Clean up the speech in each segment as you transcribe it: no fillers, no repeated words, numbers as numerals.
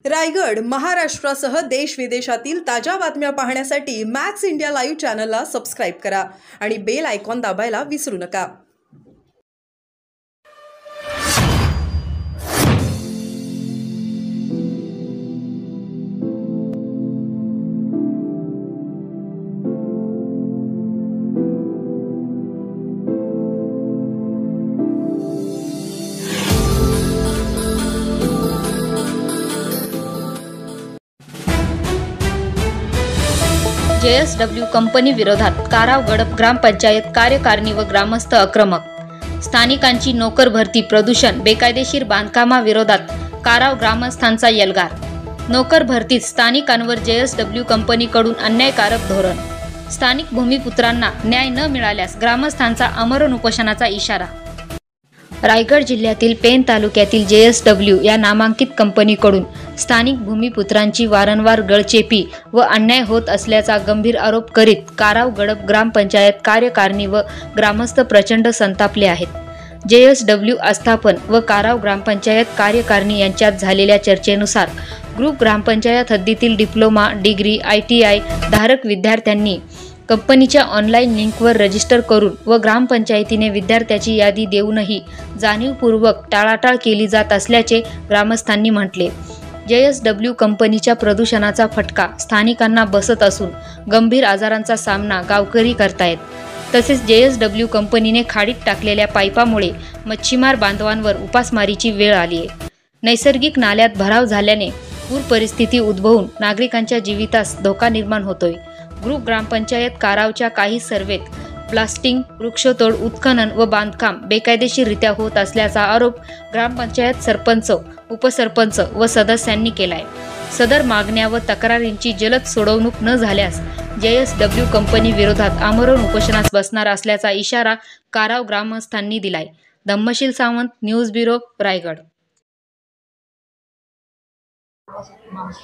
रायगड महाराष्ट्रासह देश विदेशातील ताज्या बातम्या पाहण्यासाठी मॅक्स इंडिया लाईव्ह चॅनलला सबस्क्राइब करा आणि बेल आयकॉन दाबायला विसरू नका। JSW कंपनी विरोधात काराव गडप ग्रामपंचायत कार्यकारिणी व ग्रामस्थ आक्रमक। स्थानिकांची नोकर भरती प्रदूषण बेकायदेशीर बांधकामाविरोधात काराव ग्रामस्थांचा यल्गार। नोकर भरतीत स्थानिकांवर JSW कंपनीकडून अन्यायकारक धोरण। स्थानिक भूमिपुत्रांना न्याय न मिळाल्यास ग्रामस्थांचा आमरण उपोषणाचा इशारा। रायगड जिल्ह्यातील पेण तालुक्यातील JSW या नामांकित कंपनीकडून स्थानिक भूमिपुत्रांची वारंवार गळचेपी व अन्याय होत असल्याचा गंभीर आरोप करीत काराव गडप ग्रामपंचायत कार्यकारिणी व ग्रामस्थ प्रचंड संतापले आहेत। JSW आस्थापन व काराव ग्रामपंचायत कार्यकारिणी यांच्यात झालेल्या चर्चेनुसार ग्रुप ग्रामपंचायत हद्दीतील डिप्लोमा, डिग्री, ITI धारक विद्यार्थ्यांनी कंपनीच्या ऑनलाईन लिंकवर रजिस्टर करून व ग्रामपंचायतीने विद्यार्थ्याची यादी देऊनही जाणीवपूर्वक टाळाटाळ केली जात असल्याचे ग्रामस्थांनी म्हटले। JSW कंपनीच्या प्रदूषणाचा फटका स्थानिकांना बसत असून गंभीर आजारांचा सामना गावकरी करतायत। तसेच JSW कंपनीने खाडीत टाकलेल्या पाईपामुळे मच्छीमार बांधवांवर उपासमारीची वेळ आली आहे। नैसर्गिक नाल्यात भराव झाल्याने पूर परिस्थिती उद्भवून नागरिकांच्या जीवितास धोका निर्माण होतोय। ग्रुप ग्रामपंचायत कारावच्या काही सर्वेत ब्लास्टिंग, वृक्षतोड, उत्खनन व बांधकाम बेकायदेशीररित्या होत असल्याचा आरोप ग्रामपंचायत सरपंच, उपसरपंच व सदस्यांनी केलाय। सदर मागण्या व तक्रारींची जलद सोडवणूक न झाल्यास JSW कंपनी विरोधात आमरण उपोषणास बसणार असल्याचा इशारा काराव ग्रामस्थांनी दिलाय। Dhammasheel Sawant, news bureau, Raigad.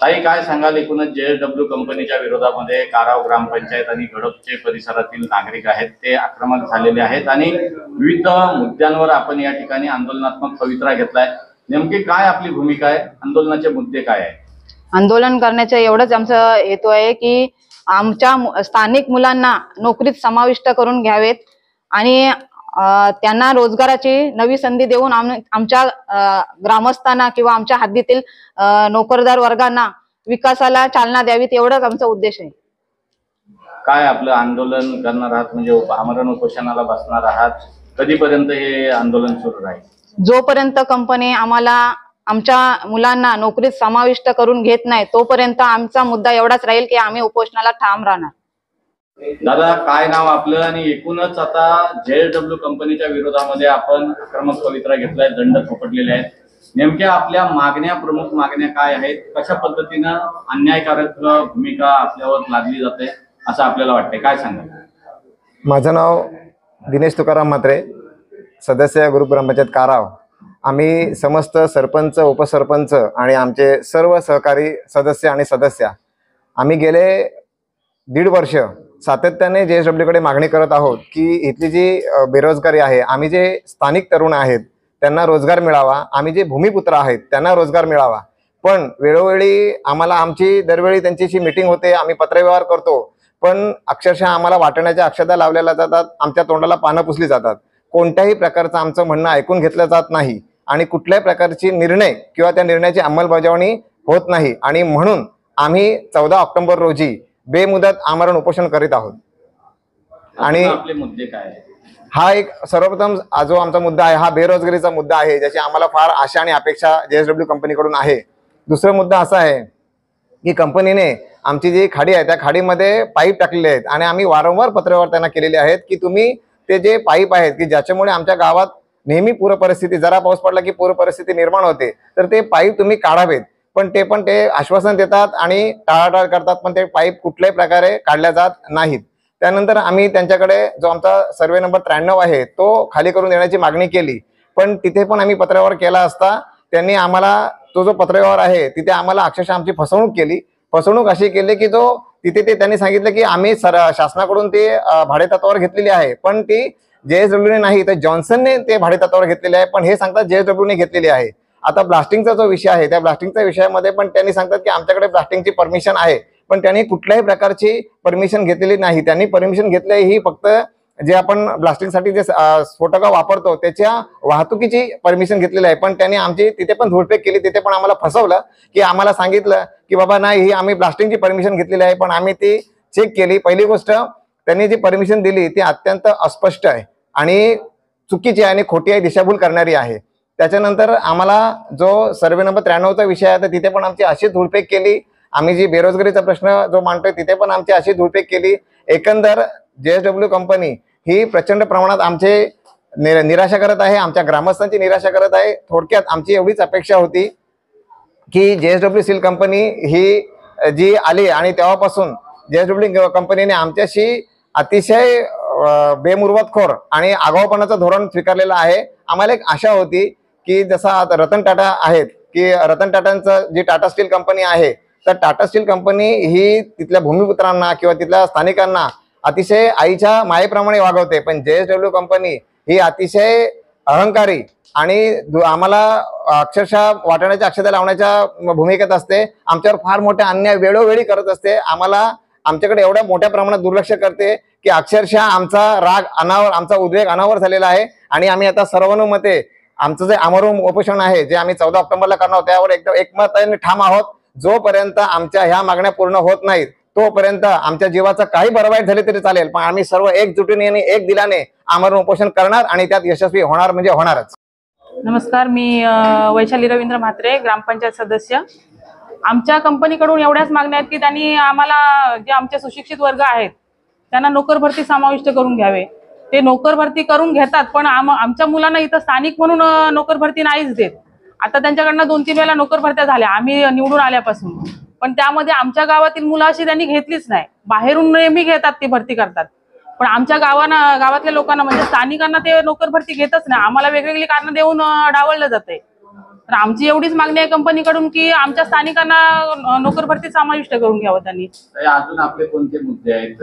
ताई, काय सांगाल? एकूणच JSW कंपनीच्या विरोधामध्ये काराव ग्रामपंचायत आणि गडपचे परिसरातील नागरिक आहेत ते आक्रमक झालेले आहेत आणि विविध मुद्द्यांवर आपण या ठिकाणी आंदोलनात्मक पवित्रा घेतलाय। नेमकी काय आपली भूमिका आहे? आंदोलनाचे मुद्दे काय आहे? आंदोलन करण्याचा एवढंच आमचा हेतू आहे की आमच्या स्थानिक मुलांना नोकरीत समाविष्ट करून घ्यावेत आणि त्यांना रोजगाराची नवी संधी देऊन आमच्या ग्रामस्थांना किंवा आमच्या हद्दीतील नोकरदार वर्गांना विकासाला चालना द्यावी, एवढाच आमचा उद्देश आहे। काय आपलं आंदोलन करणार आहात? म्हणजे आमरण उपोषणाला बसणार आहात? कधीपर्यंत हे आंदोलन सुरू राहील? जोपर्यंत कंपनी आम्हाला आमच्या मुलांना नोकरीत समाविष्ट करून घेत नाही तोपर्यंत आमचा मुद्दा एवढाच राहील की आम्ही उपोषणाला ठाम राहणार। दादा, काय नाव आपलं? आणि एकूणच आता JSW कंपनीच्या विरोधामध्ये आपण आक्रमक पवित्रा घेतलाय, दंड थोपटलेले आहेत। नेमक्या आपल्या मागण्या, प्रमुख मागण्या काय आहेत? कशा पद्धतीनं अन्यायकारक भूमिका आपल्यावर लादली जाते असं आपल्याला वाटतंय? काय सांगाल? माझं नाव दिनेश तुकाराम म्हात्रे, सदस्य ग्रुप ग्रामपंचायत काराव। आम्ही समस्त सरपंच, उपसरपंच आणि आमचे सर्व सहकारी सदस्य आणि सदस्या आम्ही गेले 1.5 वर्ष सातत्याने JSW कडे मागणी करत आहोत की इथली जी बेरोजगारी आहे, आम्ही जे स्थानिक तरुण आहेत त्यांना रोजगार मिळावा, आम्ही जे भूमिपुत्र आहेत त्यांना रोजगार मिळावा। पण वेळोवेळी आम्हाला आमची दरवेळी त्यांच्याशी मीटिंग होते, आम्ही पत्रव्यवहार करतो, पण अक्षरशः आम्हाला वाटण्याच्या अक्षता लावलेल्या जातात, आमच्या तोंडाला पानं पुसली जातात। कोणत्याही प्रकारचं आमचं म्हणणं ऐकून घेतलं जात नाही आणि कुठल्याही प्रकारची निर्णय किंवा त्या निर्णयाची अंमलबजावणी होत नाही आणि म्हणून आम्ही 14 ऑक्टोबर रोजी बेमुदत आमरण उपोषण करीत आहोत। आणि आपले मुद्दे काय आहेत? हा एक सर्वप्रथम जो आमचा मुद्दा आहे हा बेरोजगारीचा मुद्दा आहे, ज्याची आम्हाला फार आशा आणि अपेक्षा JSW कंपनीकडून आहे। दुसरा मुद्दा असा आहे की कंपनीने आमची जी खाडी आहे त्या खाडीमध्ये पाईप टाकलेले आहेत आणि आम्ही वारंवार पत्रव्यवहार त्यांना केलेले आहेत की तुम्ही ते जे पाईप आहेत की ज्याच्यामुळे आमच्या गावात नेहमी पूर परिस्थिती, जरा पाऊस पडला की पूर परिस्थिती निर्माण होते, तर ते पाईप तुम्ही काढावेत। पण ते आश्वासन देतात आणि टाळाटाळ करतात, पण ते पाईप कुठल्याही प्रकारे काढल्या जात नाहीत। त्यानंतर आम्ही त्यांच्याकडे जो आमचा सर्वे नंबर 93 आहे तो खाली करून देण्याची मागणी केली, पण तिथे पण आम्ही पत्रव्यवहार केला असता त्यांनी आम्हाला तो जो पत्रव्यवहार आहे तिथे आम्हाला अक्षरशः आमची फसवणूक केली। फसवणूक अशी केली की तिथे त्यांनी सांगितलं की आम्ही शासनाकडून ते भाडेतत्वावर घेतलेली आहे, पण ती JSW ने नाही तर जॉन्सनने ते भाडेतत्वावर घेतलेले आहे, पण हे सांगतात JSW ने घेतलेली आहे। आता ब्लास्टिंगचा जो विषय आहे त्या ब्लास्टिंगच्या विषयामध्ये पण त्यांनी सांगतात की आमच्याकडे ब्लास्टिंगची परमिशन आहे, पण त्यांनी कुठल्याही प्रकारची परमिशन घेतलेली नाही. त्यांनी परमिशन घेतली ही फक्त जे आपण ब्लास्टिंगसाठी जे स्फोटक वापरतो त्याच्या वाहतुकीची परमिशन घेतलेली आहे. पण त्यांनी आमची तिथे पण धुळफेक केली, तिथे पण आम्हाला फसवलं की आम्हाला सांगितलं की बाबा नाही, ही आम्ही ब्लास्टिंगची परमिशन घेतलेली आहे, पण आम्ही ती चेक केली. पहिली गोष्ट, त्यांनी जी परमिशन दिली ती अत्यंत अस्पष्ट आहे आणि चुकीची आहे आणि खोटी आहे, दिशाभूल करणारी आहे. त्याच्यानंतर आम्हाला जो सर्वे नंबर 93चा विषय आहे तर तिथे पण आमची अशी धुळफेक केली. आम्ही जी बेरोजगारीचा प्रश्न जो मांडतोय तिथे पण आमची अशी धुळफेक केली. एकंदर JSW कंपनी ही प्रचंड प्रमाणात आमचे निराशा करत आहे, आमच्या ग्रामस्थांची निराशा करत आहे. थोडक्यात आमची एवढीच अपेक्षा होती की JSW स्टील कंपनी ही जी आली आणि तेव्हापासून JSW कंपनीने आमच्याशी अतिशय बेमुरवतखोर आणि आगाऊपणाचं धोरण स्वीकारलेलं आहे. आम्हाला एक आशा होती की जसं आता रतन टाटा आहेत की रतन टाटांचं जी टाटा स्टील कंपनी आहे तर टाटा स्टील कंपनी ही तिथल्या भूमिपुत्रांना किंवा तिथल्या स्थानिकांना अतिशय आईच्या मायेप्रमाणे वागवते, पण JSW कंपनी ही अतिशय अहंकारी आणि आम्हाला अक्षरशः वाटण्याच्या अक्षता लावण्याच्या भूमिकेत असते. आमच्यावर फार मोठ्या अन्याय वेळोवेळी करत असते. आमच्याकडे एवढ्या मोठ्या प्रमाणात दुर्लक्ष करते की अक्षरशः आमचा राग अनावर, आमचा उद्वेग अनावर झालेला आहे. आणि आम्ही आता सर्वानुमते आमचं जे आमरण उपोषण आहे जे आम्ही 14 ऑक्टोबरला करणार आहोत त्यावर एकदम एकमताने ठाम आहोत. जोपर्यंत आमच्या ह्या मागण्या पूर्ण होत नाहीत तोपर्यंत आमच्या जीवाचं काही बरवाईट झाले तरी चालेल, पण आम्ही सर्व एकजुटीने आणि एक दिलाने आमरण उपोषण करणार आणि त्यात यशस्वी होणार म्हणजे होणारच. नमस्कार, मी वैशाली रवींद्र म्हात्रे, ग्रामपंचायत सदस्य. आमच्या कंपनीकडून एवढ्याच मागण्या आहेत की त्यांनी आम्हाला जे आमचे सुशिक्षित वर्ग आहेत त्यांना नोकर भरती समाविष्ट करून घ्यावे. ते नोकर भरती करून घेतात, पण आमच्या मुलांना इथं स्थानिक म्हणून नोकर भरती नाहीच देत. आता त्यांच्याकडनं 2-3 वेळा नोकर भरत्या झाल्या आम्ही निवडून आल्यापासून, पण त्यामध्ये आमच्या गावातील मुलं अशी त्यांनी घेतलीच नाही. बाहेरून नेहमी घेतात, ती भरती करतात, पण आमच्या गावातल्या लोकांना म्हणजे स्थानिकांना ते नोकर भरती घेतच नाही. आम्हाला वेगवेगळी कारणं देऊन डावललं जाते. तर आमची एवढीच मागणी आहे कंपनीकडून की आमच्या स्थानिकांना नोकर भरती समाविष्ट करून घ्यावं त्यांनी. अजून आपले कोणते मुद्दे आहेत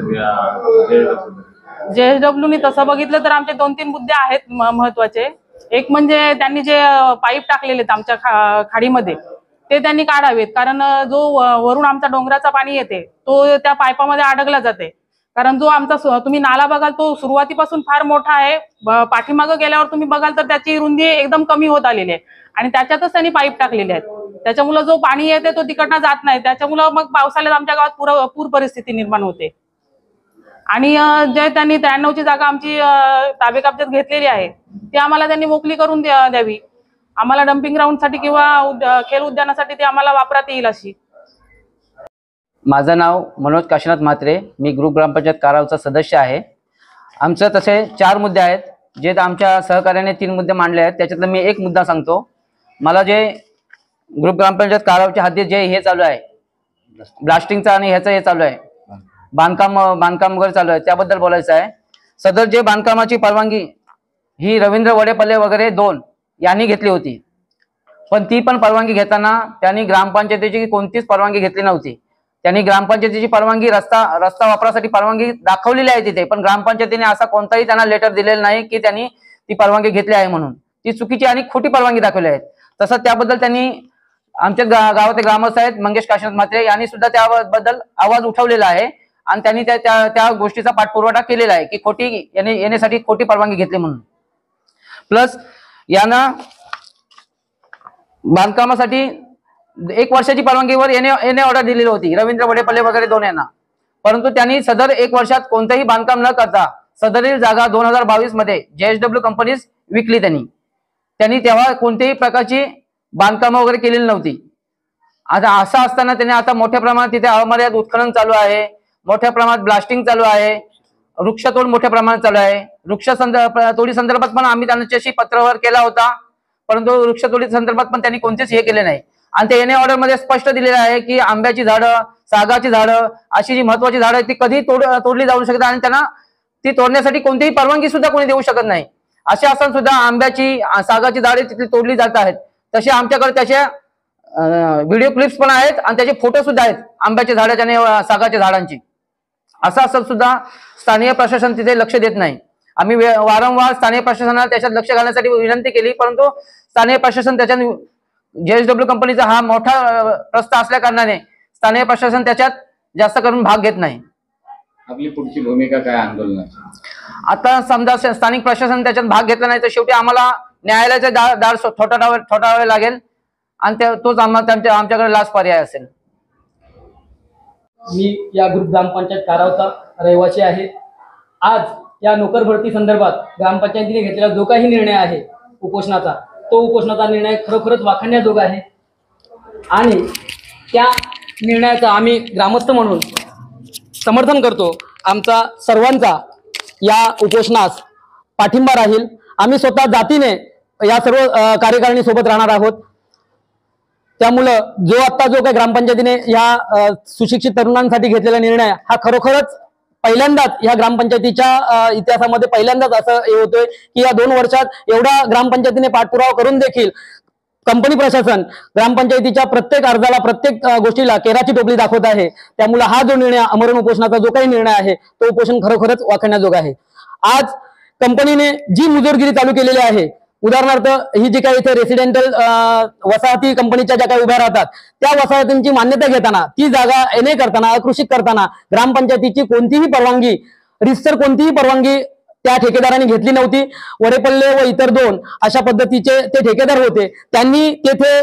JSW तसं बघितलं तर आमचे 2-3 मुद्दे आहेत महत्वाचे. एक म्हणजे त्यांनी जे पाईप टाकलेले आहेत आमच्या खाडीमध्ये ते त्यांनी काढावेत, कारण जो वरून आमचा डोंगराचा पाणी येते तो त्या पाईपामध्ये अडकला जाते. कारण जो आमचा तुम्ही नाला बघाल तो सुरुवातीपासून फार मोठा आहे, पाठीमागं गेल्यावर तुम्ही बघाल तर त्याची रुंदी एकदम कमी होत आलेली आहे आणि त्याच्यातच त्यांनी पाईप टाकलेले आहेत. त्याच्यामुळे जो पाणी येते तो तिकडनं जात नाही, त्याच्यामुळे मग पावसाळ्यात आमच्या गावात पूर परिस्थिती निर्माण होते. आणि जे त्यांनी 93ची जागा आमची ताबे कब्जात घेतलेली आहे ती आम्हाला त्यांनी मोकळी करून द्यावी. आम्हाला डम्पिंग ग्राउंडसाठी किंवा खेल उद्यानासाठी ते आम्हाला वापरात येईल अशी. माझं नाव मनोज काशीनाथ म्हात्रे, मी ग्रुप ग्रामपंचायत कारावचा सदस्य आहे. आमचं तसे 4 मुद्दे आहेत जे आमच्या सहकार्याने 3 मुद्दे मांडले आहेत. त्याच्यातला मी एक मुद्दा सांगतो. मला जे ग्रुप ग्रामपंचायत कारावच्या हद्दीत जे हे चालू आहे ब्लास्टिंगचं आणि ह्याचं हे चालू आहे बांधकाम वगैरे चालू आहे त्याबद्दल बोलायचं आहे. सदर जे बांधकामाची परवानगी ही रवींद्र वडेपल्ले वगैरे 2 यांनी घेतली होती, पण ती पण परवानगी घेताना त्यांनी ग्रामपंचायतीची कोणतीच परवानगी घेतली नव्हती. त्यांनी ग्रामपंचायतीची परवानगी रस्ता वापरासाठी परवानगी दाखवलेली आहे तिथे, पण ग्रामपंचायतीने असा कोणताही त्यांना लेटर दिलेलं नाही की त्यांनी ती परवानगी घेतली आहे म्हणून. ती चुकीची आणि खोटी परवानगी दाखवली आहे. तसंच त्याबद्दल त्यांनी आमच्या गावाचे ग्रामस्थ आहेत मंगेश काशीनाथ म्हात्रे यांनी सुद्धा त्याबद्दल आवाज उठवलेला आहे आणि त्यांनी त्या गोष्टीचा पाठपुरावा केलेला आहे की खोटी येण्यासाठी खोटी परवानगी घेतली म्हणून. प्लस यांना बांधकामासाठी 1 वर्षाची परवानगीवर येणे ऑर्डर दिलेली होती रवींद्र वडेपल्ले वगैरे 2 यांना, परंतु त्यांनी सदर 1 वर्षात कोणतेही बांधकाम न करता सदरील जागा 2022 मध्ये JSW कंपनीस विकली. त्यांनी तेव्हा कोणत्याही प्रकारची बांधकाम वगैरे केलेली नव्हती. आता असं असताना त्यांनी आता मोठ्या प्रमाणात तिथे अमर्याद उत्खनन चालू आहे, मोठ्या प्रमाणात ब्लास्टिंग चालू आहे, वृक्षतोड मोठ्या प्रमाणात चालू आहे. तोडी संदर्भात पण आम्ही त्यांच्याशी पत्रव्यवहार केला होता, परंतु वृक्षतोडी संदर्भात पण त्यांनी कोणतेच हे केले नाही. आणि ते येणे ऑर्डर मध्ये स्पष्ट दिलेलं आहे की आंब्याची झाडं, सागाची झाडं अशी जी महत्वाची झाडं आहेत ती कधी तोडली जाऊ शकतात आणि त्यांना ती तोडण्यासाठी कोणतीही परवानगी सुद्धा कोणी देऊ शकत नाही. असे असताना सुद्धा आंब्याची, सागाची झाडे तिथली तोडली जात आहेत. तसे आमच्याकडे त्याच्या व्हिडिओ क्लिप्स पण आहेत आणि त्याचे फोटो सुद्धा आहेत आंब्याच्या झाडाच्या आणि सागाच्या झाडांची. असं असं सुद्धा स्थानिक प्रशासन तिथे लक्ष देत नाही. आम्ही वारंवार स्थानिक प्रशासनाला त्याच्यात लक्ष घालण्यासाठी विनंती केली, परंतु स्थानिक प्रशासन त्याच्यात JSW कंपनीचा हा मोठा प्रस्ताव असल्या कारणाने स्थानिक प्रशासन त्याच्यात जास्त करून भाग घेत नाही. आपली पुढची भूमिका काय आंदोलनाची? आता समजा स्थानिक प्रशासन त्याच्यात भाग घेतला नाही तर शेवटी आम्हाला न्यायालयाचे दार ठोठावावे लागेल आणि तोच आमच्याकडे लास्ट पर्याय असेल. मी या ग्रुप ग्रामपंचायत कारावचा रहिवासी आहे. आज या नोकर भरती संदर्भात ग्रामपंचायतीने घेतलेला जो काही निर्णय आहे उपोषणाचा, तो उपोषणाचा निर्णय खरोखरच वाखाणण्याजोगा आहे आणि त्या निर्णयाचा आम्ही ग्रामस्थ म्हणून समर्थन करतो. आमचा सर्वांचा या उपोषणास पाठिंबा राहील. आम्ही स्वतः जातीने या सर्व कार्यकारिणी सोबत राहणार आहोत. त्यामुळं जो काही ग्रामपंचायतीने या सुशिक्षित तरुणांसाठी घेतलेला निर्णय हा खरोखरच पहिल्यांदाच या ग्रामपंचायतीच्या इतिहासामध्ये पहिल्यांदाच असं हे होतोय की या 2 वर्षात एवढा ग्रामपंचायतीने पाठपुरावा करून देखील कंपनी प्रशासन ग्रामपंचायतीच्या प्रत्येक अर्जाला प्रत्येक गोष्टीला केराची टोपली दाखवत आहे. त्यामुळे हा जो निर्णय आमरण उपोषणाचा जो काही निर्णय आहे तो उपोषण खरोखरच वाखाणण्याजोगा आहे. आज कंपनीने जी मुजोरगिरी चालू केलेली आहे, उदाहरणार्थ ही जी काही इथे रेसिडेंटल वसाहती कंपनीच्या ज्या काही उभ्या राहतात त्या वसाहतींची मान्यता घेताना, ती जागा एनए करताना, अकृषित करताना ग्रामपंचायतीची कोणतीही परवानगी, रितसर कोणतीही परवानगी त्या ठेकेदारांनी घेतली नव्हती. वडेपल्ले व इतर 2 अशा पद्धतीचे ते ठेकेदार होते. त्यांनी तेथे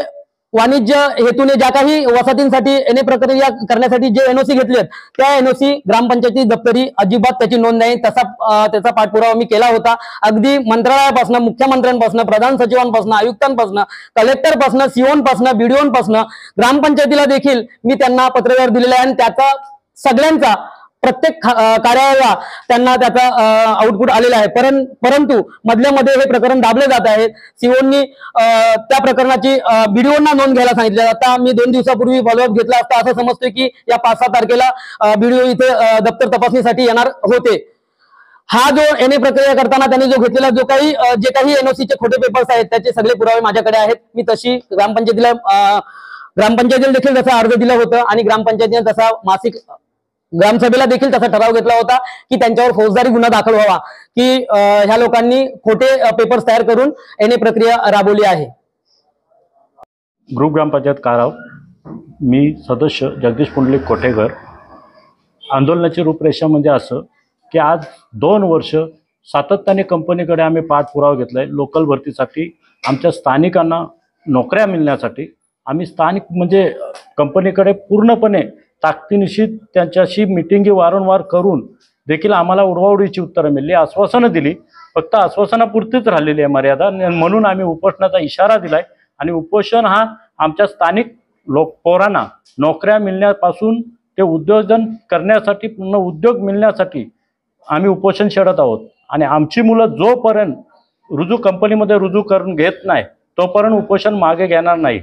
वाणिज्य हेतूने ज्या काही वसाहतींसाठी एनए प्रक्रिया करण्यासाठी जे एनओसी घेतलेत त्या एनओसी ग्रामपंचायती दप्तरी अजिबात त्याची नोंद नाही. त्याचा पाठपुरावा मी केला होता. अगदी मंत्रालयापासून, मुख्यमंत्र्यांपासून, प्रधान सचिवांपासून, आयुक्तांपासून, कलेक्टरपासून, सीओपासून, बीडीओपासून ग्रामपंचायतीला देखील मी त्यांना पत्रव्यवहार दिलेला आहे आणि त्याचा सगळ्यांचा प्रत्येक कार्यालयाला त्यांना त्याचा आउटपुट आलेला आहे. परंतु मधल्यामध्ये हे प्रकरण दाबले जात आहे. सीओनी त्या प्रकरणाची बीडीओना नोंद घ्यायला सांगितलं. आता मी 2 दिवसापूर्वी फॉलोअप घेतला असता असं समजतोय की या 5-6 तारखेला बीडीओ इथे दप्तर तपासणीसाठी येणार होते. हा जो एनए प्रक्रिया करताना त्यांनी जो घेतलेला जे काही एनओसीचे खोटे पेपर्स आहेत त्याचे सगळे पुरावे माझ्याकडे आहेत. मी तशी ग्रामपंचायतीला देखील तसा अर्ज दिला होता आणि ग्रामपंचायतीने तसा मासिक ग्रामसभेला देखील तसा ठराव घेतला होता की त्यांच्यावर फौजदारी गुन्हा दाखल व्हावा की ह्या लोकांनी खोटे पेपर्स तयार करून एनए प्रक्रिया राबवली आहे. ग्रुप ग्रामपंचायत काराव, मी सदस्य जगदीश पुंडलिक कोठेकर. आंदोलनाची रूपरेषा म्हणजे असं की आज 2 वर्ष सातत्याने कंपनीकडे आम्ही पाठपुरावा घेतलाय. लोकल भरतीसाठी आमच्या स्थानिकांना नोकऱ्या मिळण्यासाठी आम्ही स्थानिक म्हणजे कंपनीकडे पूर्णपणे ताकदीनिशी त्यांच्याशी मिटिंगी वारंवार करून देखील आम्हाला उडवाउडीची उत्तरं मिळली, आश्वासनं दिली. फक्त आश्वासनापुरतीच राहिलेली आहे मर्यादा. म्हणून आम्ही उपोषणाचा इशारा दिलाय आणि उपोषण हा आमच्या स्थानिक पोरांना नोकऱ्या मिळण्यापासून ते उद्योजन करण्यासाठी, पूर्ण उद्योग मिळण्यासाठी आम्ही उपोषण छेडत आहोत. आणि आमची मुलं जोपर्यंत कंपनीमध्ये रुजू करून घेत नाही तोपर्यंत उपोषण मागे घेणार नाही.